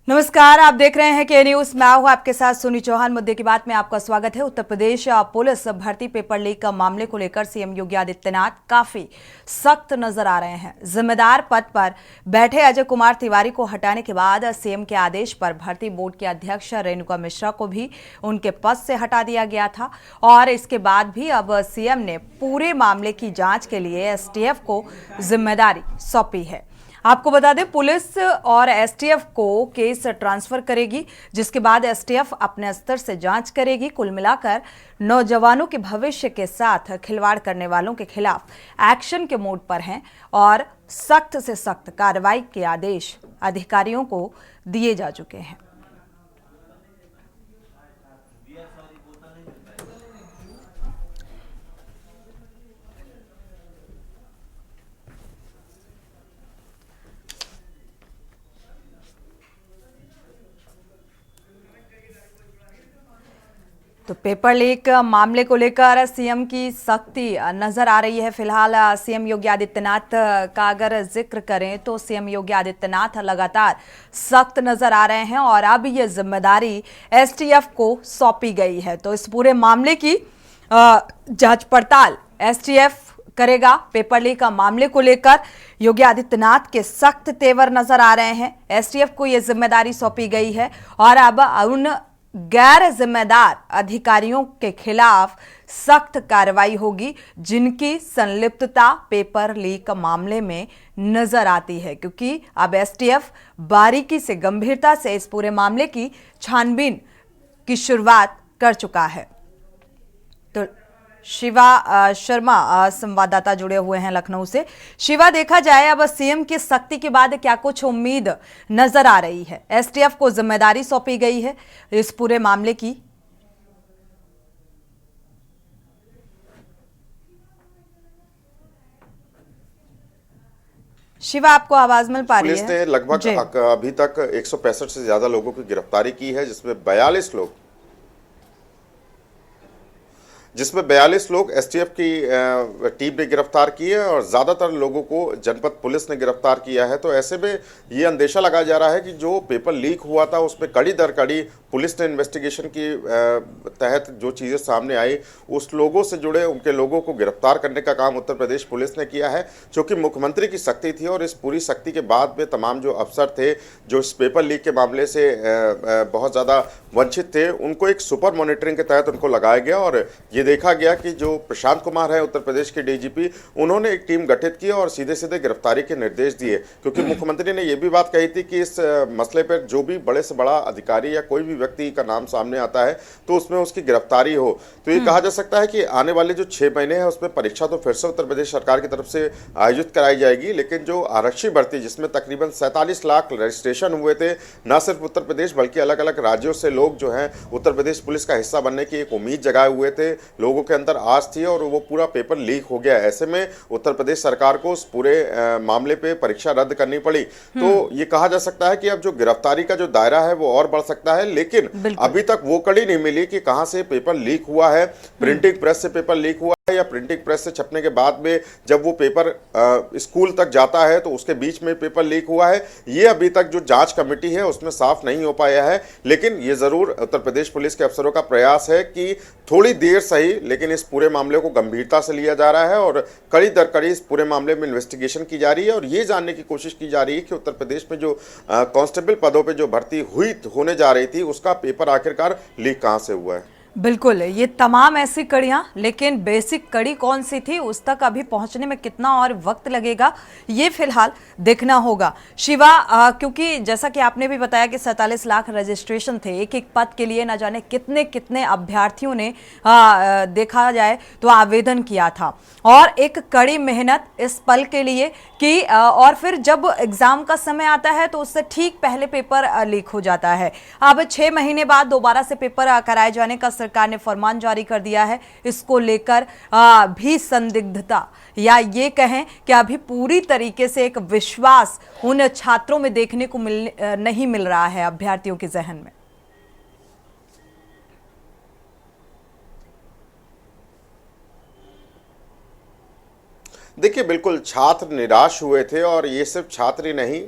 नमस्कार, आप देख रहे हैं के न्यूज। मैं हूं आपके साथ सुनी चौहान। मुद्दे की बात में आपका स्वागत है। उत्तर प्रदेश पुलिस भर्ती पेपर लीक का मामले को लेकर सीएम योगी आदित्यनाथ काफी सख्त नजर आ रहे हैं। जिम्मेदार पद पर बैठे अजय कुमार तिवारी को हटाने के बाद सीएम के आदेश पर भर्ती बोर्ड के अध्यक्ष रेणुका मिश्रा को भी उनके पद से हटा दिया गया था और इसके बाद भी अब सीएम ने पूरे मामले की जांच के लिए एसटीएफ को जिम्मेदारी सौंपी है। आपको बता दें, पुलिस और एसटीएफ को केस ट्रांसफर करेगी, जिसके बाद एसटीएफ अपने स्तर से जांच करेगी। कुल मिलाकर नौजवानों के भविष्य के साथ खिलवाड़ करने वालों के खिलाफ एक्शन के मोड पर हैं और सख्त से सख्त कार्रवाई के आदेश अधिकारियों को दिए जा चुके हैं। तो पेपर लीक मामले को लेकर सीएम की सख्ती नजर आ रही है। फिलहाल सीएम योगी आदित्यनाथ का अगर जिक्र करें तो सीएम योगी आदित्यनाथ लगातार सख्त नजर आ रहे हैं और अब ये जिम्मेदारी एसटीएफ को सौंपी गई है। तो इस पूरे मामले की जांच पड़ताल एसटीएफ करेगा। पेपर लीक का मामले को लेकर योगी आदित्यनाथ के सख्त तेवर नजर आ रहे हैं। एसटीएफ को यह जिम्मेदारी सौंपी गई है और अब उन गैर जिम्मेदार अधिकारियों के खिलाफ सख्त कार्रवाई होगी जिनकी संलिप्तता पेपर लीक मामले में नजर आती है, क्योंकि अब एसटीएफ बारीकी से, गंभीरता से इस पूरे मामले की छानबीन की शुरुआत कर चुका है। तो शिवा शर्मा संवाददाता जुड़े हुए हैं लखनऊ से। शिवा, देखा जाए अब सीएम की सख्ती के बाद क्या कुछ उम्मीद नजर आ रही है? एसटीएफ को जिम्मेदारी सौंपी गई है इस पूरे मामले की। शिवा, आपको आवाज मिल पा रही है? पुलिस ने लगभग अभी तक 165 से ज्यादा लोगों की गिरफ्तारी की है, जिसमें 42 लोग एसटीएफ की टीम ने गिरफ्तार किए और ज़्यादातर लोगों को जनपद पुलिस ने गिरफ्तार किया है। तो ऐसे में ये अंदेशा लगाया जा रहा है कि जो पेपर लीक हुआ था उसमें कड़ी दर कड़ी पुलिस ने इन्वेस्टिगेशन की तहत जो चीज़ें सामने आई, उस लोगों से जुड़े उनके लोगों को गिरफ्तार करने का काम उत्तर प्रदेश पुलिस ने किया है, क्योंकि मुख्यमंत्री की सख्ती थी। और इस पूरी सख्ती के बाद में तमाम जो अफसर थे जो इस पेपर लीक के मामले से बहुत ज़्यादा वंचित थे, उनको एक सुपर मॉनिटरिंग के तहत उनको लगाया गया और ये देखा गया कि जो प्रशांत कुमार है उत्तर प्रदेश के डीजीपी, उन्होंने एक टीम गठित की और सीधे सीधे गिरफ्तारी के निर्देश दिए, क्योंकि मुख्यमंत्री ने यह भी बात कही थी कि इस मसले पर जो भी बड़े से बड़ा अधिकारी या कोई भी व्यक्ति का नाम सामने आता है तो उसमें उसकी गिरफ्तारी हो। तो ये कहा जा सकता है कि आने वाले जो 6 महीने हैं उसमें परीक्षा तो फिर से उत्तर प्रदेश सरकार की तरफ से आयोजित कराई जाएगी, लेकिन जो आरक्षी भर्ती जिसमें तकरीबन 47 लाख रजिस्ट्रेशन हुए थे, न सिर्फ उत्तर प्रदेश बल्कि अलग अलग राज्यों से लोग जो हैं उत्तर प्रदेश पुलिस का हिस्सा बनने की एक उम्मीद जगाए हुए थे, लोगों के अंदर आस थी और वो पूरा पेपर लीक हो गया। ऐसे में उत्तर प्रदेश सरकार को उस पूरे मामले पे परीक्षा रद्द करनी पड़ी। तो ये कहा जा सकता है कि अब जो गिरफ्तारी का जो दायरा है वो और बढ़ सकता है, लेकिन अभी तक वो कड़ी नहीं मिली कि कहां से पेपर लीक हुआ है। प्रिंटिंग प्रेस से पेपर लीक हुआ है या प्रिंटिंग प्रेस से छपने के बाद में जब वो पेपर स्कूल तक जाता है तो उसके बीच में पेपर लीक हुआ है, ये अभी तक जो जांच कमेटी है उसमें साफ नहीं हो पाया है। लेकिन ये जरूर उत्तर प्रदेश पुलिस के अफसरों का प्रयास है कि थोड़ी देर सही लेकिन इस पूरे मामले को गंभीरता से लिया जा रहा है और कड़ी दर कड़ी इस पूरे मामले में इन्वेस्टिगेशन की जा रही है और ये जानने की कोशिश की जा रही है कि उत्तर प्रदेश में जो कांस्टेबल पदों पे जो भर्ती होने जा रही थी उसका पेपर आखिरकार लीक कहां से हुआ है। बिल्कुल, ये तमाम ऐसी कड़ियां, लेकिन बेसिक कड़ी कौन सी थी उस तक अभी पहुंचने में कितना और वक्त लगेगा ये फिलहाल देखना होगा। शिवा, क्योंकि जैसा कि आपने भी बताया कि 47 लाख रजिस्ट्रेशन थे, एक एक पद के लिए न जाने कितने कितने अभ्यर्थियों ने देखा जाए तो आवेदन किया था और एक कड़ी मेहनत इस पल के लिए कि और फिर जब एग्जाम का समय आता है तो उससे ठीक पहले पेपर लीक हो जाता है। अब 6 महीने बाद दोबारा से पेपर कराए जाने का सरकार ने फरमान जारी कर दिया है। इसको लेकर भी संदिग्धता या ये कहें कि अभी पूरी तरीके से एक विश्वास उन छात्रों में देखने को नहीं मिल रहा है, अभ्यर्थियों के जहन में। देखिए, बिल्कुल छात्र निराश हुए थे और ये सिर्फ छात्र ही नहीं,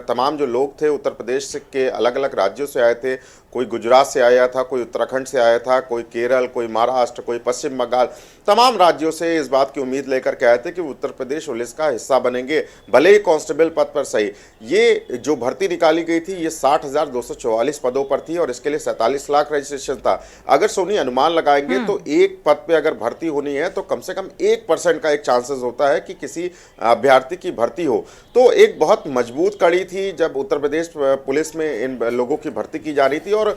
तमाम जो लोग थे उत्तर प्रदेश के अलग अलग राज्यों से आए थे। कोई गुजरात से आया था, कोई उत्तराखंड से आया था, कोई केरल, कोई महाराष्ट्र, कोई पश्चिम बंगाल, तमाम राज्यों से इस बात की उम्मीद लेकर के आए थे कि उत्तर प्रदेश पुलिस का हिस्सा बनेंगे, भले ही कांस्टेबल पद पर सही। ये जो भर्ती निकाली गई थी ये 60,244 पदों पर थी और इसके लिए 47 लाख रजिस्ट्रेशन था। अगर सोनी अनुमान लगाएंगे तो एक पद पे अगर भर्ती होनी है तो कम से कम 1% का एक चांसेस होता है कि किसी अभ्यर्थी की भर्ती हो। तो एक बहुत मजबूत कड़ी थी जब उत्तर प्रदेश पुलिस में इन लोगों की भर्ती की जा रही थी। और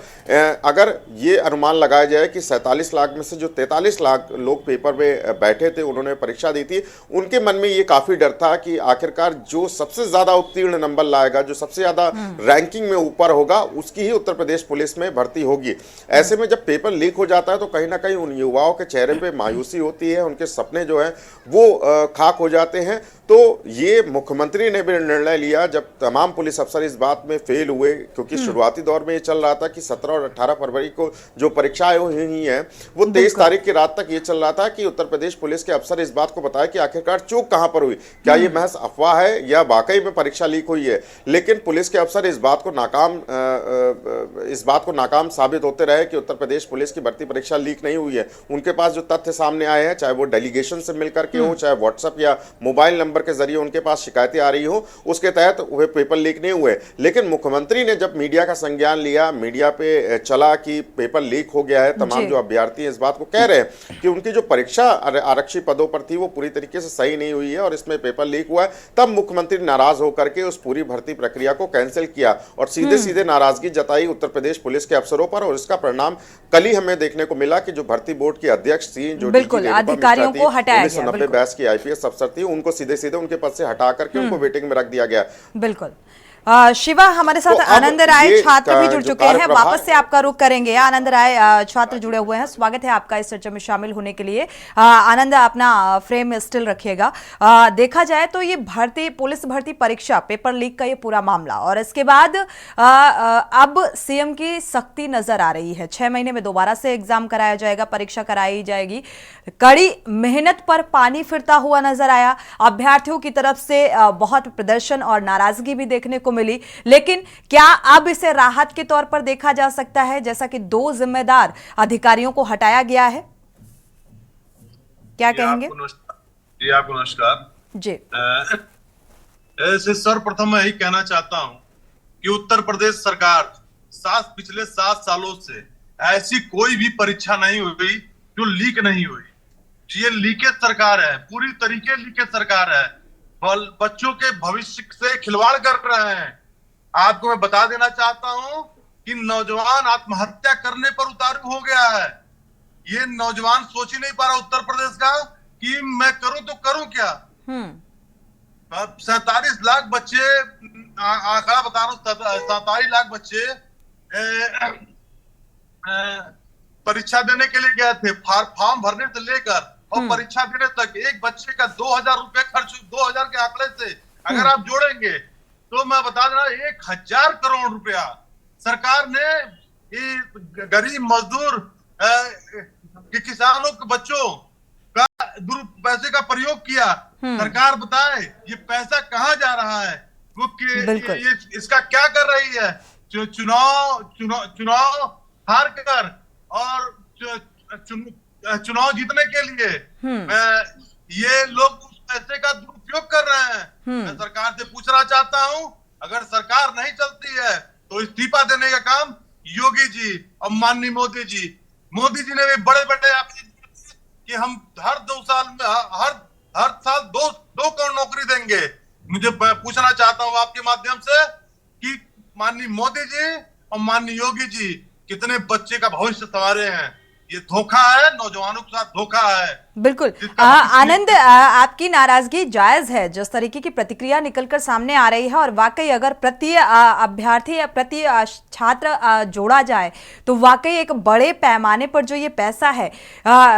अगर ये अनुमान लगाया जाए कि 47 लाख में से जो 43 लाख लोग पेपर में बैठे थे, उन्होंने परीक्षा दी थी, उनके मन में ये काफी डर था कि आखिरकार जो सबसे ज्यादा उत्तीर्ण नंबर लाएगा, जो सबसे ज्यादा रैंकिंग में ऊपर होगा, उसकी ही उत्तर प्रदेश पुलिस में भर्ती होगी। ऐसे में जब पेपर लीक हो जाता है तो कहीं ना कहीं उन युवाओं के चेहरे पे मायूसी होती है, उनके सपने जो हैं वो खाक हो जाते हैं। तो ये मुख्यमंत्री ने भी निर्णय लिया जब तमाम पुलिस अफसर इस बात में फेल हुए, क्योंकि शुरुआती दौर में ये चल रहा था कि 17 और 18 फरवरी को जो परीक्षाएं हुई हैं वो 23 तारीख की रात तक ये चल रहा था कि उत्तर प्रदेश पुलिस के अफसर इस बात को बताए कि आखिरकार चूक कहां पर हुई, क्या ये महज अफवाह है या वाकई में परीक्षा लीक हुई है। लेकिन पुलिस के अफसर इस बात को नाकाम साबित होते रहे कि उत्तर प्रदेश पुलिस की भर्ती परीक्षा लीक नहीं हुई है। उनके पास जो तथ्य सामने आए हैं, चाहे वो डेलीगेशन से मिलकर के हो, चाहे व्हाट्सएप या मोबाइल नंबर के जरिए उनके पास शिकायतें आ रही हो, उसके तहत वे पेपर लीक नहीं हुए। लेकिन मुख्यमंत्री ने जब मीडिया का संज्ञान लिया, मीडिया पे चला कि पेपर लीक हो गया है, तमाम जो अभ्यर्थी इस बात को कह रहे हैं कि उनकी जो परीक्षा आरक्षी पदों पर थी वो पूरी तरीके से सही नहीं हुई है और इसमें पेपर लीक हुआ है, तब मुख्यमंत्री नाराज होकर के उस पूरी भर्ती प्रक्रिया को कैंसिल किया और सीधे सीधे नाराजगी जताई उत्तर प्रदेश पुलिस के अफसरों पर। और इसका परिणाम कल ही हमें देखने को मिला कि जो भर्ती बोर्ड की अध्यक्ष थी, जो बिल्कुल अधिकारियों को हटाया गया, 1990 बैच की आईपीएस अफसर थी, उनको सीधे सीधे उनके पद से हटा करके उनको वेटिंग में रख दिया गया। बिल्कुल। शिवा, हमारे साथ तो आनंद राय छात्र भी जुड़ चुके हैं, वापस से आपका रुख करेंगे। आनंद राय छात्र जुड़े हुए हैं, स्वागत है आपका इस चर्चा में शामिल होने के लिए। आनंद, अपना फ्रेम स्टिल रखिएगा। देखा जाए तो ये पुलिस भर्ती परीक्षा पेपर लीक का ये पूरा मामला और इसके बाद अब सीएम की सख्ती नजर आ रही है। 6 महीने में दोबारा से एग्जाम कराया जाएगा, परीक्षा कराई जाएगी। कड़ी मेहनत पर पानी फिरता हुआ नजर आया। अभ्यर्थियों की तरफ से बहुत प्रदर्शन और नाराजगी भी देखने को मिली, लेकिन क्या अब इसे राहत के तौर पर देखा जा सकता है, जैसा कि 2 जिम्मेदार अधिकारियों को हटाया गया है? क्या कहेंगे? जी, आपको नमस्कार जी। ऐसे सर्वप्रथम मैं यही कहना चाहता हूं कि उत्तर प्रदेश सरकार पिछले 7 सालों से ऐसी कोई भी परीक्षा नहीं हुई जो लीक नहीं हुई। ये लीकेज सरकार है, पूरी तरीके लीकेज सरकार है, बच्चों के भविष्य से खिलवाड़ कर रहे हैं। आपको मैं बता देना चाहता हूं कि नौजवान आत्महत्या करने पर उतारू हो गया है। ये नौजवान सोच ही नहीं पा रहा उत्तर प्रदेश का कि मैं करूं तो करूं क्या। 47 लाख बच्चे, आंकड़ा बता रहा हूं, 47 लाख बच्चे परीक्षा देने के लिए गए थे, फॉर्म भरने से लेकर और परीक्षा देने तक। एक बच्चे का 2000 रुपए खर्च, 2000 के आंकड़े से अगर आप जोड़ेंगे तो मैं बता देना 1000 करोड़ रुपया सरकार ने गरीब मजदूर किसानों के बच्चों का पैसे का प्रयोग किया। सरकार बताए ये पैसा कहाँ जा रहा है, वो ये इसका क्या कर रही है। चुनाव हार कर और चुनाव जीतने के लिए ये लोग उस पैसे का दुरुपयोग कर रहे हैं। मैं सरकार से पूछना चाहता हूं, अगर सरकार नहीं चलती है तो इस्तीफा देने का काम योगी जी और माननीय मोदी जी ने भी बड़े कि हम हर 2 साल में हर साल 2 करोड़ नौकरी देंगे। मुझे पूछना चाहता हूं आपके माध्यम से कि माननीय मोदी जी और माननीय योगी जी कितने बच्चे का भविष्य संवारे हैं। ये धोखा है, नौजवानों के साथ धोखा है। बिल्कुल। आनंद, आपकी नाराजगी जायज है जिस तरीके की प्रतिक्रिया निकलकर सामने आ रही है, और वाकई अगर प्रति अभ्यर्थी या प्रति छात्र जोड़ा जाए तो वाकई एक बड़े पैमाने पर जो ये पैसा है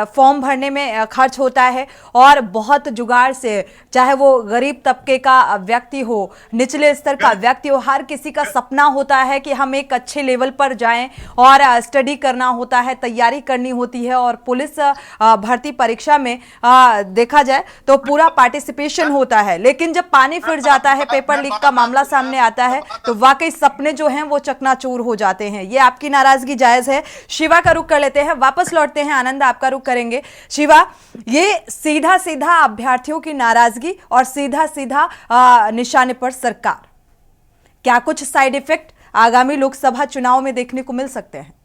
फॉर्म भरने में खर्च होता है, और बहुत जुगाड़ से, चाहे वो गरीब तबके का व्यक्ति हो, निचले स्तर का व्यक्ति हो, हर किसी का सपना होता है कि हम एक अच्छे लेवल पर जाएं और स्टडी करना होता है, तैयारी करनी होती है और पुलिस भर्ती परीक्षा परीक्षा में देखा जाए तो पूरा पार्टिसिपेशन होता है, लेकिन जब पानी फिर जाता है, पेपर लीक का मामला सामने आता है, तो वाकई सपने जो हैं वो चकनाचूर हो जाते हैं। ये आपकी नाराजगी जायज है। शिवा का रुख कर लेते हैं, वापस लौटते हैं, आनंद आपका रुख करेंगे। शिवा, ये सीधा सीधा अभ्यर्थियों की नाराजगी और सीधा सीधा निशाने पर सरकार, क्या कुछ साइड इफेक्ट आगामी लोकसभा चुनाव में देखने को मिल सकते हैं?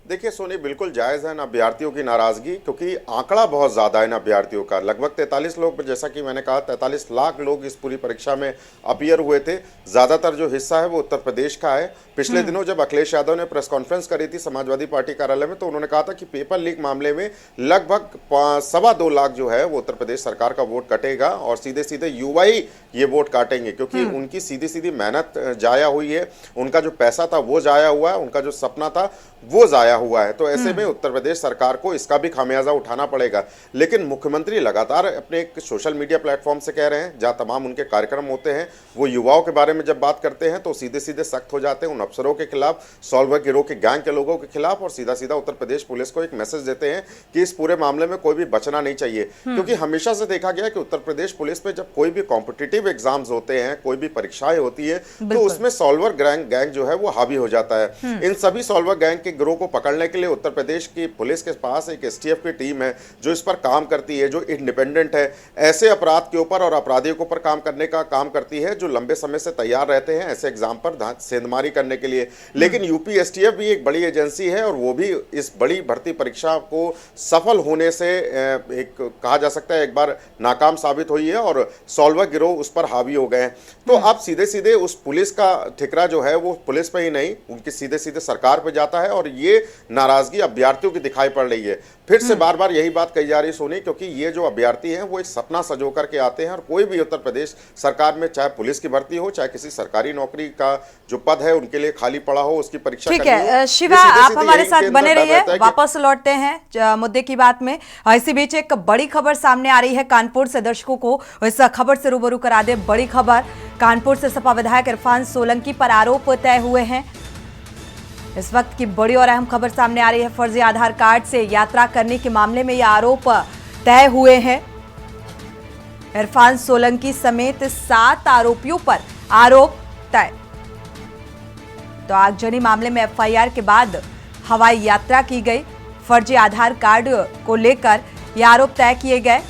देखिए सोनी, बिल्कुल जायज़ है इन अभ्यर्थियों की नाराज़गी, क्योंकि आंकड़ा बहुत ज़्यादा है इन अभ्यर्थियों का। लगभग 43 लोग, जैसा कि मैंने कहा, 43 लाख लोग इस पूरी परीक्षा में अपीयर हुए थे। ज़्यादातर जो हिस्सा है वो उत्तर प्रदेश का है। पिछले दिनों जब अखिलेश यादव ने प्रेस कॉन्फ्रेंस करी थी समाजवादी पार्टी कार्यालय में, तो उन्होंने कहा था कि पेपर लीक मामले में लगभग 2.25 लाख जो है वो उत्तर प्रदेश सरकार का वोट कटेगा और सीधे सीधे युवा ही ये वोट काटेंगे, क्योंकि उनकी सीधी सीधी मेहनत जाया हुई है, उनका जो पैसा था वो जाया हुआ है, उनका जो सपना था वो जाया हुआ है। तो ऐसे में उत्तर प्रदेश सरकार को इसका भी खामियाजा उठाना पड़ेगा। लेकिन मुख्यमंत्री लगातार अपने एक सोशल मीडिया प्लेटफॉर्म से कह रहे हैं, जहां तमाम उनके कार्यक्रम होते हैं, वो युवाओं के बारे में जब बात करते हैं तो सीधे सीधे सख्त हो जाते हैं उन अफसरों के खिलाफ, सॉल्वर गिरोह के गैंग के लोगों के खिलाफ, और सीधा सीधा उत्तर प्रदेश पुलिस को एक मैसेज देते हैं कि इस पूरे मामले में कोई भी बचना नहीं चाहिए। क्योंकि हमेशा से देखा गया कि उत्तर प्रदेश पुलिस पे जब कोई भी कॉम्पिटिटिव एग्जाम्स होते हैं, कोई भी परीक्षाएं होती है, तो उसमें सॉल्वर गैंग जो है वो हावी हो जाता है। इन सभी सॉल्वर गैंग के गिरोह को पकड़ने के लिए उत्तर प्रदेश की पुलिस के पास एक एसटीएफ की टीम है जो इस पर काम करती है, जो इंडिपेंडेंट है, ऐसे अपराध के ऊपर और अपराधियों के ऊपर काम करने का काम करती है, जो लंबे समय से तैयार रहते हैं ऐसे एग्जाम पर सेंधमारी करने के लिए। लेकिन यूपी एसटीएफ भी एक बड़ी एजेंसी है और वो भी इस बड़ी भर्ती परीक्षा को सफल होने से एक कहा जा सकता है एक बार नाकाम साबित हुई है और सॉल्वर गिरोह उस पर हावी हो गए हैं। तो अब सीधे सीधे उस पुलिस का ठिकरा जो है वो पुलिस पे ही नहीं, उनकी सीधे सीधे सरकार पे जाता है और ये नाराजगी अभ्यर्थियों की दिखाई पड़ रही है। फिर से बार बार यही बात कही जा रही सोनी, क्योंकि ये जो अभ्यर्थी हैं वो एक सपना सजो करके आते हैं और कोई भी उत्तर प्रदेश सरकार में, चाहे पुलिस की भर्ती हो, चाहे किसी सरकारी नौकरी का जो पद है उनके लिए खाली पड़ा हो, उसकी परीक्षा ठीक है। शिवा, आप हमारे साथ बने रहिए, वापस लौटते हैं मुद्दे की बात में। इसी बीच एक बड़ी खबर सामने आ रही है कानपुर से, दर्शकों को इस खबर से रूबरू करा दे। बड़ी खबर, कानपुर से सपा विधायक इरफान सोलंकी पर आरोप तय हुए हैं। इस वक्त की बड़ी और अहम खबर सामने आ रही है। फर्जी आधार कार्ड से यात्रा करने के मामले में ये आरोप तय हुए हैं। इरफान सोलंकी समेत 7 आरोपियों पर आरोप तय। तो आगजनी मामले में एफआईआर के बाद हवाई यात्रा की गई। फर्जी आधार कार्ड को लेकर ये आरोप तय किए गए।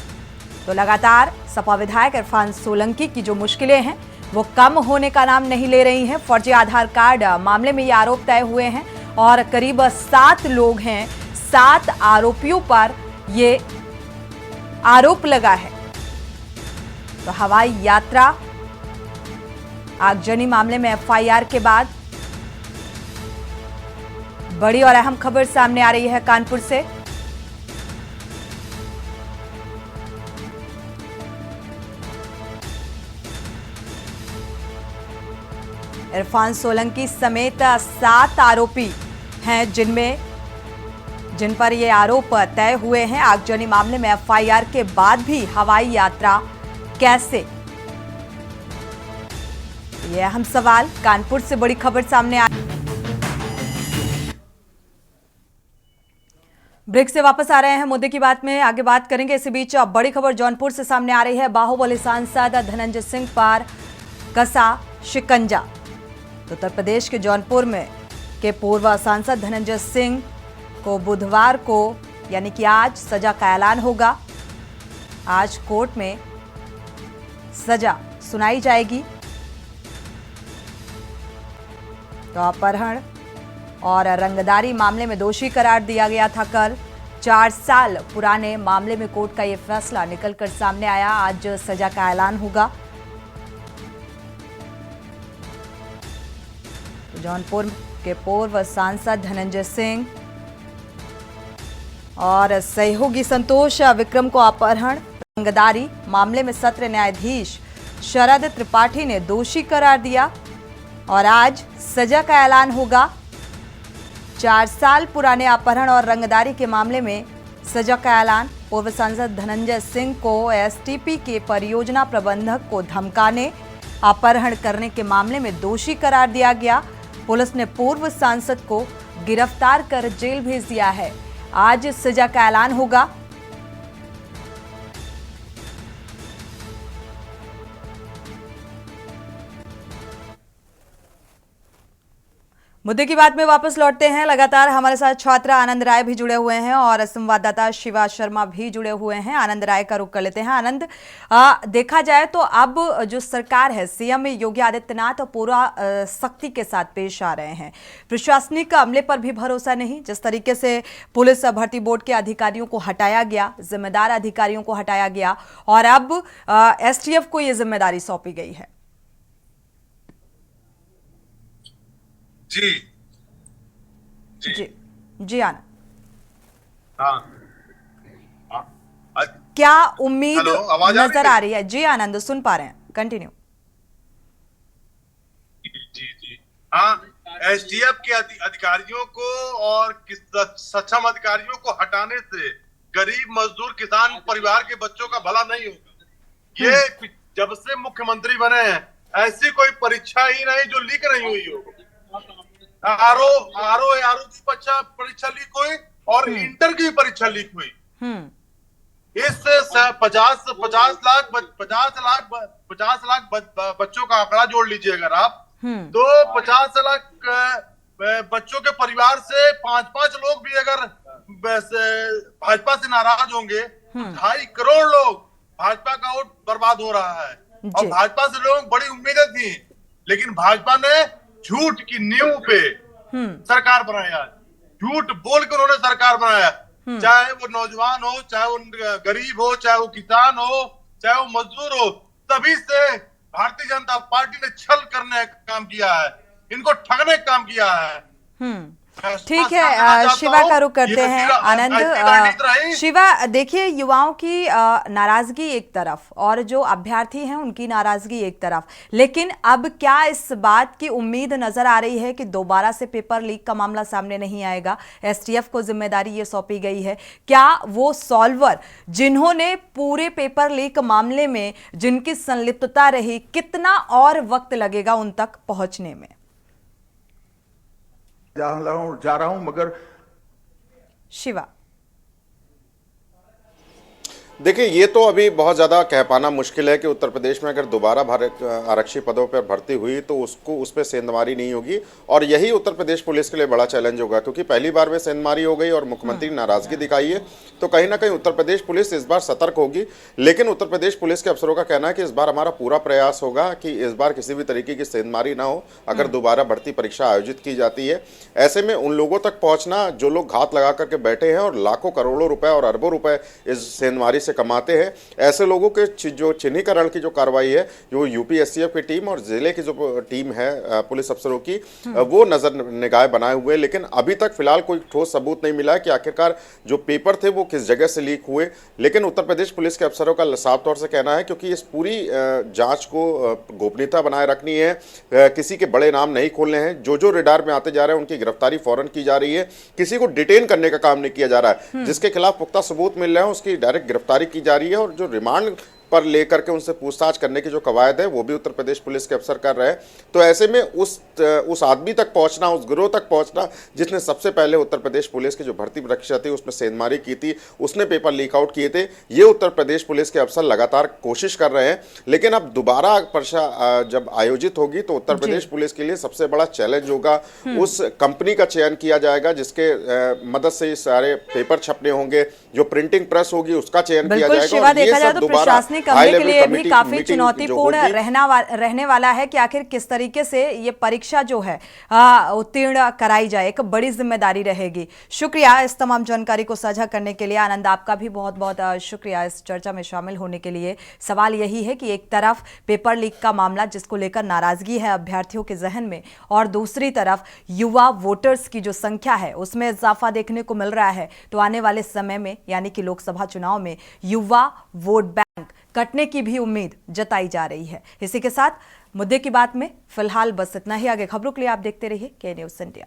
तो लगातार सपा विधायक इरफान सोलंकी की जो मुश्किलें हैं वो कम होने का नाम नहीं ले रही हैं। फर्जी आधार कार्ड मामले में ये आरोप तय हुए हैं और करीब 7 लोग हैं, 7 आरोपियों पर ये आरोप लगा है। तो हवाई यात्रा, आगजनी मामले में एफआईआर के बाद बड़ी और अहम खबर सामने आ रही है कानपुर से। इरफान सोलंकी समेत 7 आरोपी हैं जिन पर ये आरोप तय हुए हैं। आगजनी मामले में एफआईआर के बाद भी हवाई यात्रा कैसे, ये अहम सवाल। कानपुर से बड़ी खबर सामने आ ब्रेक से वापस आ रहे हैं, मुद्दे की बात में आगे बात करेंगे। इसी बीच बड़ी खबर जौनपुर से सामने आ रही है। बाहुबली सांसद धनंजय सिंह पर कसा शिकंजा। तो उत्तर प्रदेश के जौनपुर में के पूर्व सांसद धनंजय सिंह को बुधवार को यानी कि आज सजा का ऐलान होगा। आज कोर्ट में सजा सुनाई जाएगी। तो अपहरण और रंगदारी मामले में दोषी करार दिया गया था कल। 4 साल पुराने मामले में कोर्ट का यह फैसला निकलकर सामने आया। आज सजा का ऐलान होगा। जौनपुर के पूर्व सांसद धनंजय सिंह और सहयोगी संतोष विक्रम को अपहरण रंगदारी मामले में सत्र न्यायाधीश शरद त्रिपाठी ने दोषी करार दिया और आज सजा का ऐलान होगा। 4 साल पुराने अपहरण और रंगदारी के मामले में सजा का ऐलान। पूर्व सांसद धनंजय सिंह को एसटीपी के परियोजना प्रबंधक को धमकाने, अपहरण करने के मामले में दोषी करार दिया गया। पुलिस ने पूर्व सांसद को गिरफ्तार कर जेल भेज दिया है। आज सजा का ऐलान होगा। मुद्दे की बात में वापस लौटते हैं। लगातार हमारे साथ छात्र आनंद राय भी जुड़े हुए हैं और संवाददाता शिवा शर्मा भी जुड़े हुए हैं। आनंद राय का रुख कर लेते हैं। आनंद, देखा जाए तो अब जो सरकार है, सीएम योगी आदित्यनाथ पूरा सख्ती के साथ पेश आ रहे हैं। प्रशासनिक अमले पर भी भरोसा नहीं। जिस तरीके से पुलिस भर्ती बोर्ड के अधिकारियों को हटाया गया, जिम्मेदार अधिकारियों को हटाया गया और अब एसटीएफ को यह जिम्मेदारी सौंपी गई है। जी जी आनंद, हाँ क्या उम्मीद नजर आ रही है? जी आनंद, सुन पा रहे हैं, कंटिन्यू। जी हाँ, एसटीएफ के अधिकारियों को और सक्षम अधिकारियों को हटाने से गरीब मजदूर किसान परिवार के बच्चों का भला नहीं होगा। ये जब से मुख्यमंत्री बने हैं ऐसी कोई परीक्षा ही नहीं जो लीक नहीं हुई हो। आरओ की परीक्षा लीक हुई और इंटर की परीक्षा लीक हुई। इससे 50 लाख बच्चों का आंकड़ा जोड़ लीजिए अगर आप, तो 50 लाख बच्चों के परिवार से 5-5 लोग भी अगर भाजपा से नाराज होंगे, 2.5 करोड़ लोग भाजपा का वोट बर्बाद हो रहा है। और भाजपा से लोगों को बड़ी उम्मीदें थी, लेकिन भाजपा ने झूठ की नींव पे सरकार बनाया, झूठ बोल कर उन्होंने सरकार बनाया। चाहे वो नौजवान हो, चाहे वो गरीब हो, चाहे वो किसान हो, चाहे वो मजदूर हो, सभी से भारतीय जनता पार्टी ने छल करने का काम किया है, इनको ठगने का काम किया है। ठीक है, शिवा का रुख करते हैं। आनंद, शिवा, देखिए युवाओं की नाराजगी एक तरफ और जो अभ्यर्थी हैं उनकी नाराजगी एक तरफ, लेकिन अब क्या इस बात की उम्मीद नजर आ रही है कि दोबारा से पेपर लीक का मामला सामने नहीं आएगा? एसटीएफ को जिम्मेदारी ये सौंपी गई है। क्या वो सॉल्वर जिन्होंने पूरे पेपर लीक मामले में जिनकी संलिप्तता रही, कितना और वक्त लगेगा उन तक पहुंचने में? जा रहा हूं मगर शिवा, देखिए, ये तो अभी बहुत ज़्यादा कह पाना मुश्किल है कि उत्तर प्रदेश में अगर दोबारा आरक्षी पदों पर भर्ती हुई तो उसको उस पर सेंधमारी नहीं होगी। और यही उत्तर प्रदेश पुलिस के लिए बड़ा चैलेंज होगा, क्योंकि पहली बार में सेंधमारी हो गई और मुख्यमंत्री नाराजगी दिखाई है। तो कहीं ना कहीं उत्तर प्रदेश पुलिस इस बार सतर्क होगी। लेकिन उत्तर प्रदेश पुलिस के अफसरों का कहना है कि इस बार हमारा पूरा प्रयास होगा कि इस बार किसी भी तरीके की सेंधमारी ना हो अगर दोबारा भर्ती परीक्षा आयोजित की जाती है। ऐसे में उन लोगों तक पहुंचना जो लोग घात लगा करके बैठे हैं और लाखों करोड़ों रुपए और अरबों रुपए इस सेंधमारी से कमाते हैं, ऐसे लोगों के जो चिन्हीकरण की जो कार्रवाई है, जो यूपी एसटीएफ की टीम और जिले की जो टीम है पुलिस अफसरों की, वो नजर निगाह बनाए हुए। लेकिन अभी तक फिलहाल कोई ठोस सबूत नहीं मिला है कि आखिरकार जो पेपर थे वो किस जगह से लीक हुए। लेकिन उत्तर प्रदेश पुलिस के अफसरों का साफ तौर से कहना है, क्योंकि इस पूरी जांच को गोपनीयता बनाए रखनी है, किसी के बड़े नाम नहीं खोलने हैं, जो रेडार में आते जा रहे हैं उनकी गिरफ्तारी फौरन की जा रही है, किसी को डिटेन करने का काम नहीं किया जा रहा है। जिसके खिलाफ पुख्ता सबूत मिल रहे हैं उसकी डायरेक्ट गिरफ्तारी की जा रही है और जो रिमांड पर लेकर के उनसे पूछताछ करने की जो कवायद है वो भी उत्तर प्रदेश पुलिस के अफसर कर रहे हैं। तो ऐसे में उस आदमी तक पहुंचना, उस गिरोह तक पहुंचना जिसने सबसे पहले उत्तर प्रदेश पुलिस की जो भर्ती परीक्षा थी उसमें सेंधमारी की थी, उसने पेपर लीक आउट किए थे, ये उत्तर प्रदेश पुलिस के अफसर लगातार कोशिश कर रहे हैं। लेकिन अब दोबारा परीक्षा जब आयोजित होगी तो उत्तर प्रदेश पुलिस के लिए सबसे बड़ा चैलेंज होगा। उस कंपनी का चयन किया जाएगा जिसके मदद से सारे पेपर छपने होंगे, जो प्रिंटिंग प्रेस होगी उसका चयन किया जाएगा। और ये सब दोबारा अमले के लिए भी काफी चुनौतीपूर्ण रहने वाला है कि आखिर किस तरीके से ये परीक्षा जो है उत्तीर्ण कराई जाए। एक बड़ी जिम्मेदारी रहेगी। शुक्रिया इस तमाम जानकारी को साझा करने के लिए। आनंद, आपका भी बहुत बहुत शुक्रिया इस चर्चा में शामिल होने के लिए। सवाल यही है कि एक तरफ पेपर लीक का मामला जिसको लेकर नाराजगी है अभ्यर्थियों के जहन में, और दूसरी तरफ युवा वोटर्स की जो संख्या है उसमें इजाफा देखने को मिल रहा है। तो आने वाले समय में यानी कि लोकसभा चुनाव में युवा वोट बैंक कटने की भी उम्मीद जताई जा रही है। इसी के साथ मुद्दे की बात में फिलहाल बस इतना ही। आगे खबरों के लिए आप देखते रहिए के न्यूज़ इंडिया।